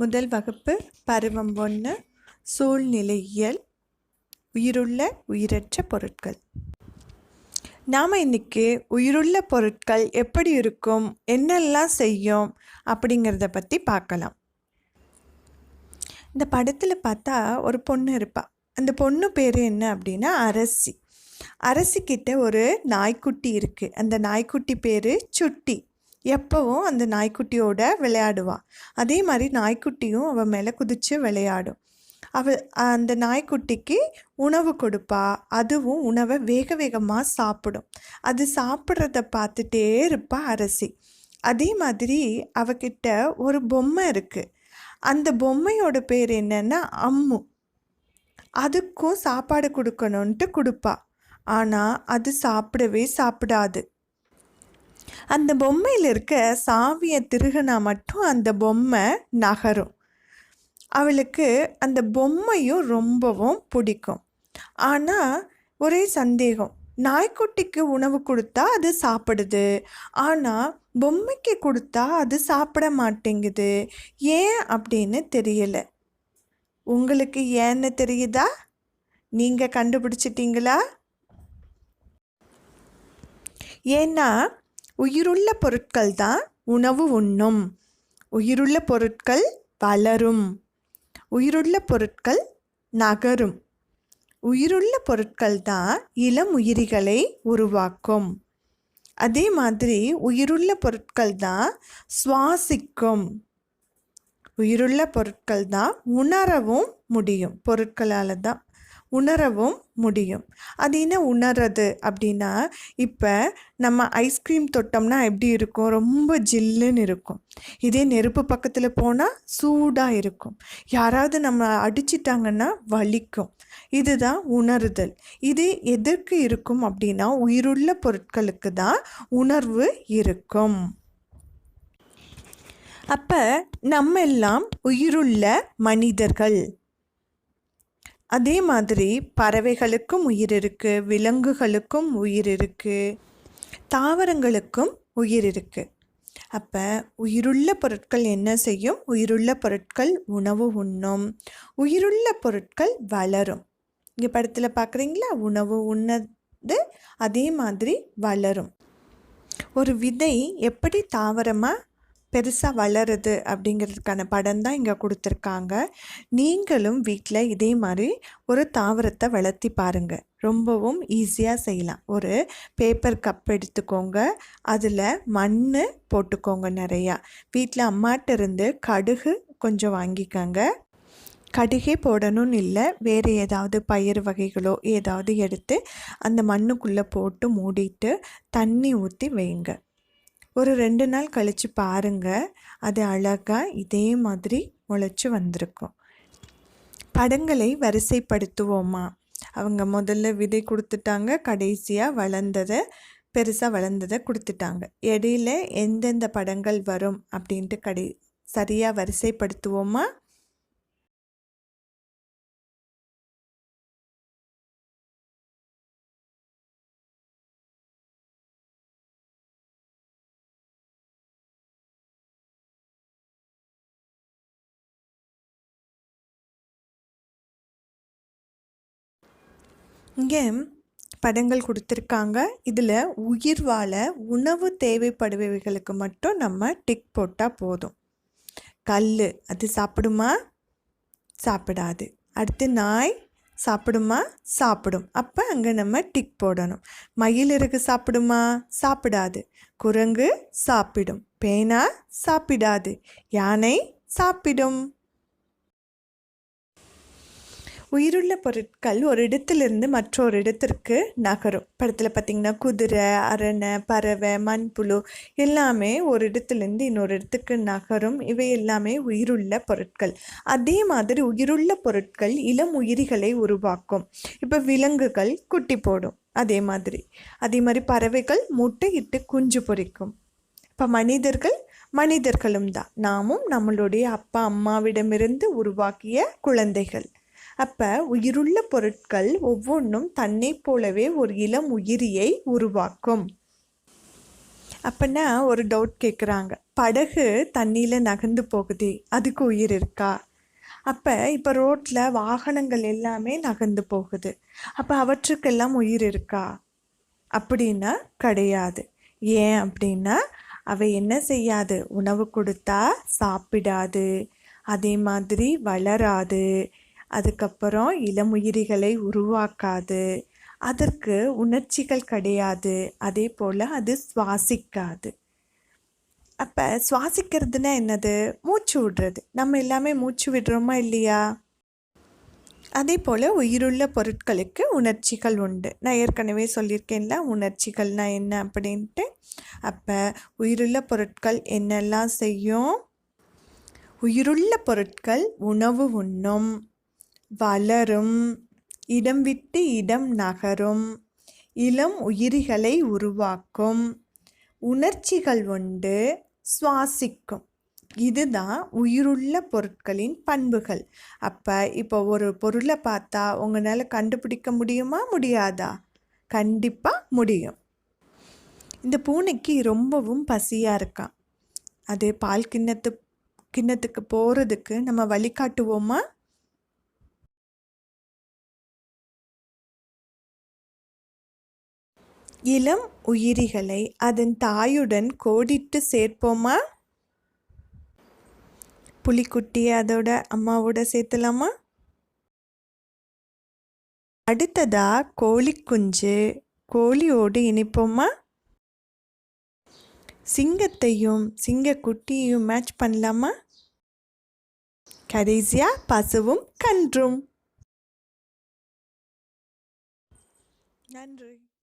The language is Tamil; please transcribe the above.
முதல் வகுப்பு பருவம் 1 சூழ்நிலையியல் உயிருள்ள உயிரற்ற பொருட்கள். நாம் இன்னைக்கு உயிருள்ள பொருட்கள் எப்படி இருக்கும், என்னெல்லாம் செய்யும் அப்படிங்கிறத பற்றி பார்க்கலாம். இந்த படத்தில் பார்த்தா ஒரு பொண்ணு இருப்பா. அந்த பொண்ணு பேர் என்ன அப்படின்னா அரசி. அரசிக்கிட்ட ஒரு நாய்க்குட்டி இருக்குது. அந்த நாய்க்குட்டி பேர் சுட்டி. எப்போவும் அந்த நாய்க்குட்டியோட விளையாடுவாள். அதே மாதிரி நாய்க்குட்டியும் அவள் மேலே குதித்து விளையாடும். அந்த நாய்க்குட்டிக்கு உணவு கொடுப்பா. அதுவும் உணவை வேக வேகமாக சாப்பிடும். அது சாப்பிட்றத பார்த்துட்டே இருப்பா அரசி. அதே மாதிரி அவகிட்ட ஒரு பொம்மை இருக்குது. அந்த பொம்மையோட பேர் என்னன்னா அம்மு. அதுக்கும் சாப்பாடு கொடுக்கணுன்ட்டு கொடுப்பா. ஆனால் அது சாப்பிடவே சாப்பிடாது. அந்த பொம்மையில் இருக்க சாவியை திருகுனா மட்டும் அந்த பொம்மை நகரும். அவளுக்கு அந்த பொம்மையும் ரொம்பவும் பிடிக்கும். ஆனால் ஒரே சந்தேகம், நாய்க்குட்டிக்கு உணவு கொடுத்தா அது சாப்பிடுது, ஆனால் பொம்மைக்கு கொடுத்தா அது சாப்பிட மாட்டேங்குது. ஏன் அப்படின்னு தெரியல. உங்களுக்கு ஏன்னு தெரியுதா? நீங்கள் கண்டுபிடிச்சிட்டிங்களா? ஏன்னா உயிருள்ள பொருட்கள் தான் உணவு உண்ணும், உயிருள்ள பொருட்கள் வளரும், உயிருள்ள பொருட்கள் நகரும், உயிருள்ள பொருட்கள் தான் இளம் உயிரிகளை உருவாக்கும். அதே மாதிரி உயிருள்ள பொருட்கள் தான் சுவாசிக்கும். உயிருள்ள பொருட்கள் தான் உணரவும் முடியும். பொருட்களால் தான் உணரவும் முடியும். அது என்ன உணர்றது அப்படின்னா, இப்போ நம்ம ஐஸ்கிரீம் தொட்டோம்னா எப்படி இருக்கும்? ரொம்ப ஜில்லுன்னு இருக்கும். இதே நெருப்பு பக்கத்தில் போனால் சூடாக இருக்கும். யாராவது நம்ம அடிச்சிட்டாங்கன்னா வலிக்கும். இதுதான் உணருதல். இது எதற்கு இருக்கும் அப்படின்னா, உயிருள்ள பொருட்களுக்கு தான் உணர்வு இருக்கும். அப்போ நம்ம எல்லாம் உயிருள்ள மனிதர்கள். அதே மாதிரி பறவைகளுக்கும் உயிர் இருக்குது, விலங்குகளுக்கும் உயிர் இருக்குது, தாவரங்களுக்கும் உயிர் இருக்குது. அப்போ உயிருள்ள பொருட்கள் என்ன செய்யும்? உயிருள்ள பொருட்கள் உணவு உண்ணும், உயிருள்ள பொருட்கள் வளரும். இங்கே படத்தில் பார்க்குறீங்களா? உணவு உண்ணது, அதே மாதிரி வளரும். ஒரு விதை எப்படி தாவரமாக பெருசாக வளருது அப்படிங்கிறதுக்கான படம் தான் இங்கே கொடுத்துருக்காங்க. நீங்களும் வீட்டில் இதே மாதிரி ஒரு தாவரத்தை வளர்த்தி பாருங்கள். ரொம்பவும் ஈஸியாக செய்யலாம். ஒரு பேப்பர் கப் எடுத்துக்கோங்க, அதில் மண் போட்டுக்கோங்க நிறையா. வீட்டில் அம்மாட்ட இருந்து கடுகு கொஞ்சம் வாங்கிக்கோங்க. கடுகே போடணும்னு இல்லை, வேறு ஏதாவது பயிர் வகைகளோ ஏதாவது எடுத்து அந்த மண்ணுக்குள்ளே போட்டு மூடிட்டு தண்ணி ஊற்றி வைங்க. ஒரு 2 நாள் கழித்து பாருங்கள், அது அழகாக இதே மாதிரி முளைச்சி வந்திருக்கும். படங்களை வரிசைப்படுத்துவோமா? அவங்க முதல்ல விதை கொடுத்துட்டாங்க, கடைசியாக பெருசாக வளர்ந்ததை கொடுத்துட்டாங்க. இடையில எந்தெந்த படங்கள் வரும் அப்படின்ட்டு சரியாக வரிசைப்படுத்துவோமா? இங்கே படங்கள் கொடுத்துருக்காங்க. இதில் உயிர் வாழ உணவு தேவைப்படுபவைகளுக்கு மட்டும் நம்ம டிக் போட்டால் போதும். கல் அது சாப்பிடுமா? சாப்பிடாது. அடுத்து நாய் சாப்பிடுமா? சாப்பிடும். அப்போ அங்கே நம்ம டிக் போடணும். மயிலிறகு சாப்பிடுமா? சாப்பிடாது. குரங்கு சாப்பிடும். பேனா சாப்பிடாது. யானை சாப்பிடும். உயிருள்ள பொருட்கள் ஒரு இடத்திலிருந்து மற்றொரு இடத்திற்கு நகரும். படத்தில் பார்த்திங்கன்னா குதிரை, அரணை, பறவை, மண்புழு எல்லாமே ஒரு இடத்துலேருந்து இன்னொரு இடத்துக்கு நகரும். இவை எல்லாமே உயிருள்ள பொருட்கள். அதே மாதிரி உயிருள்ள பொருட்கள் இளம் உயிரிகளை உருவாக்கும். இப்போ விலங்குகள் குட்டி போடும். அதே மாதிரி பறவைகள் முட்டையிட்டு குஞ்சு பொரிக்கும். இப்போ மனிதர்களும் தான். நாமும் நம்மளுடைய அப்பா அம்மாவிடமிருந்து உருவாக்கிய குழந்தைகள். அப்போ உயிருள்ள பொருட்கள் ஒவ்வொன்றும் தன்னை போலவே ஒரு இளம் உயிரியை உருவாக்கும். அப்போனா ஒரு டவுட் கேட்குறாங்க, படகு தண்ணியில் நகர்ந்து போகுதே, அதுக்கு உயிர் இருக்கா? அப்போ இப்போ ரோட்டில் வாகனங்கள் எல்லாமே நகர்ந்து போகுது, அப்போ அவற்றுக்கெல்லாம் உயிர் இருக்கா அப்படின்னா கிடையாது. ஏன் அப்படின்னா அவை என்ன செய்யாது, உணவு கொடுத்தா சாப்பிடாது, அதே மாதிரி வளராது, அதுக்கப்புறம் இளமுயிரிகளை உருவாக்காது, அதற்கு உணர்ச்சிகள் கிடையாது, அதே போல் அது சுவாசிக்காது. அப்போ சுவாசிக்கிறதுனா என்னது? மூச்சு விடுறது. நம்ம எல்லாமே மூச்சு விடுறோமா இல்லையா? அதே போல் உயிருள்ள பொருட்களுக்கு உணர்ச்சிகள் உண்டு. நான் ஏற்கனவே சொல்லியிருக்கேன்ல உணர்ச்சிகள்னா என்ன அப்படின்ட்டு. அப்போ உயிருள்ள பொருட்கள் என்னெல்லாம் செய்யும்? உயிருள்ள பொருட்கள் உணவு உண்ணும், வளரும், இடம் விட்டு இடம் நகரும், இளம் உயிரிகளை உருவாக்கும், உணர்ச்சிகள் உண்டு, சுவாசிக்கும். இதுதான் உயிருள்ள பொருட்களின் பண்புகள். அப்போ இப்போ ஒரு பொருளை பார்த்தா உங்களால் கண்டுபிடிக்க முடியுமா முடியாதா? கண்டிப்பாக முடியும். இந்த பூனைக்கு ரொம்பவும் பசியாக இருக்கான். அது பால் கிண்ணத்துக்கு போகிறதுக்கு நம்ம வழிகாட்டுவோமா? இளம் உயிரிகளை அதன் தாயுடன் கோடிட்டு சேர்ப்போமா? புலிக்குட்டியை அதோட அம்மாவோட சேர்த்துலாமா? அடுத்ததா கோழி குஞ்சு கோழியோடு இணைப்போமா? சிங்கத்தையும் சிங்கக்குட்டியையும் மேட்ச் பண்ணலாமா? கடைசியா பசுவும் கன்றும். நன்றி.